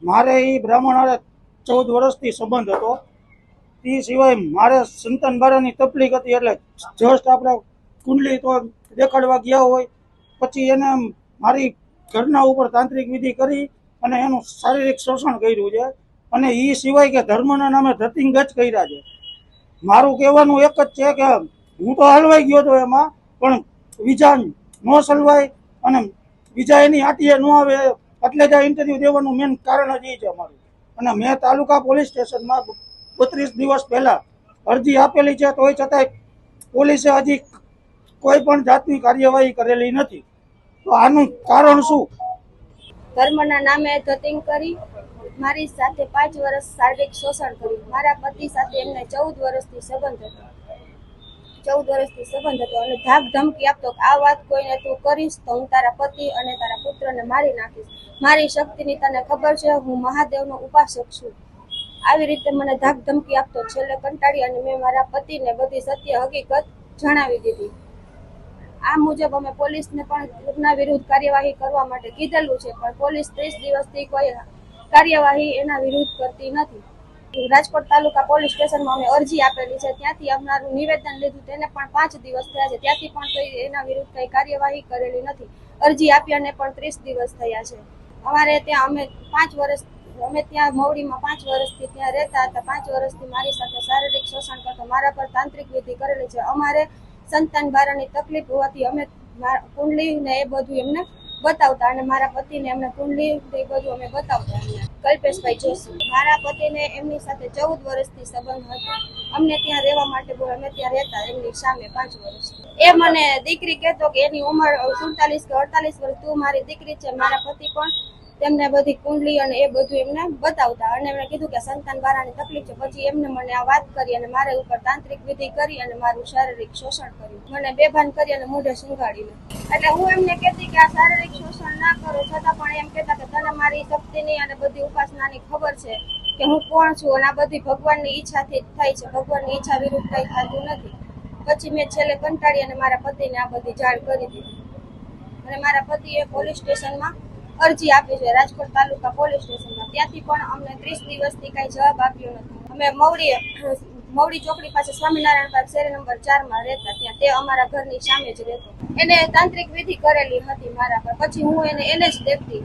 મારે એ બ્રાહ્મણ હારે 14 વર્ષથી સંબંધ હતો. તે સિવાય મારે સંતાન બારાની તકલીફ હતી, એટલે જસ્ટ આપણે કુંડલી તો દેખાડવા ગયા હોય પછી એને મારી ઘરના ઉપર તાંત્રિક વિધિ કરી અને એનું શારીરિક શોષણ કર્યું છે. અને એ સિવાય કે ધર્મના નામે ધતિંગજ કર્યા છે. મારું કહેવાનું એક જ છે કે હું તો હલવાઈ ગયો હતો એમાં, પણ બીજા ન સલવાય અને બીજા એની આટીએ ન આવે એટલે જ આ ઇન્ટરવ્યુ દેવાનું મેન કારણ જ એ છે અમારું. અને મેં તાલુકા પોલીસ સ્ટેશનમાં 32 દિવસ પહેલા અરજી આપેલી છે, તોય છતાંય પોલીસે હજી કોઈ પણ જાતની કાર્યવાહી કરેલી નથી. તો આનું કારણ શું? ધર્મના નામે ધતિંગ કરી મારી સાથે 5 વર્ષ શારીરિક શોષણ કર્યું. મારા પતિ સાથે એમને 14 વર્ષથી સંબંધ હતો અને ધાક ધમકી આપતો કે આ વાત કોઈને તું કરીશ તો હું તારા પતિ અને તારા પુત્રને મારી નાખીશ. મારી શક્તિની તને ખબર છે, હું મહાદેવનો ઉપાસક છું. આવી રીતે મને ધાક ધમકી આપતો. છેલ્લે કંટાળી અને મેં મારા પતિને બધી સત્ય હકીકત જણાવી દીધી. આ મુજબ અમે પોલીસને પણ એમના વિરુદ્ધ કાર્યવાહી કરવા માટે કીધેલું છે, પણ પોલીસ 30 દિવસથી કોઈ કાર્યવાહી એના વિરુદ્ધ કરતી નથી. રાજકોટ તાલુકા પોલીસ સ્ટેશનમાં અમે અરજી આપેલી છે, ત્યાંથી અમારું નિવેદન લીધું, તેને પણ 5 દિવસ થયા છે, ત્યાંથી પણ કોઈ એના વિરુદ્ધ કઈ કાર્યવાહી કરેલી નથી. અરજી આપ્યાને પણ 30 દિવસ થયા છે. અમારે ત્યાં અમે ત્યાં મવડીમાં 5 વર્ષથી ત્યાં રહેતા હતા. 5 વર્ષથી મારી સાથે શારીરિક શોષણ કરતો, મારા પર તાંત્રિક વિધિ કરેલી છે. અમારે સંતાન બારાની તકલીફ હોવાથી અમે કુંડલી ને એ બધું એમને બતાવતા અને મારા પતિને એમને કુંડલી એ બધું અમે બતાવતા. કલ્પેશભાઈ જોશી, મારા પતિને એમની સાથે 14 વર્ષથી સંબંધ હતો. અમને ત્યાં રહેવા માટે બોલ, અમે ત્યાં રહેતા એમની સામે 5 વર્ષ. એ મને દીકરી કહેતો કે એની ઉંમર 47 કે 48 વર્ષ, તું મારી દીકરી છે. મારા પતિ પણ તેમને બધી કુંડલી અને એ બધું એમને બતાવતા અને એમણે કીધું કે સંતાન બારાની તકલીફ છે. પછી એમને મને આ વાત કરી અને મારા ઉપર તાંત્રિક વિધિ કરી અને મારું શારીરિક શોષણ કર્યું. મને બેભાન કરી અને મોઢે સુંઘાડીને. એટલે હું એમને કહેતી કે આ શારીરિક શોષણ ના કરો, છતાં પણ એમ કહેતા કે તને મારી શક્તિની અને બધી ઉપાસનાની ખબર છે કે હું કોણ છું અને આ બધી ભગવાનની ઈચ્છાથી જ થાય છે, ભગવાનની ઈચ્છા વિરુદ્ધ કંઈ થતું નથી. પછી મેં છેલ્લે કંટાળી અને મારા પતિને આ બધી જાણ કરી દીધી અને મારા પતિએ પોલીસ સ્ટેશનમાં અરજી આપી છે, રાજકોટ તાલુકા પોલીસ સ્ટેશનમાં. ત્યાંથી પણ અમને 30 દિવસથી કાંઈ જવાબ આપ્યો નથી. અમે મવડી ચોકડી પાસે સ્વામિનારાયણ પાર્ક શેરી નંબર 4 રહેતા, ત્યાં તે અમારા ઘરની સામે જ રહેતો. એને તાંત્રિક વિધિ કરેલી હતી મારા પર. પછી હું એને જ દેખતી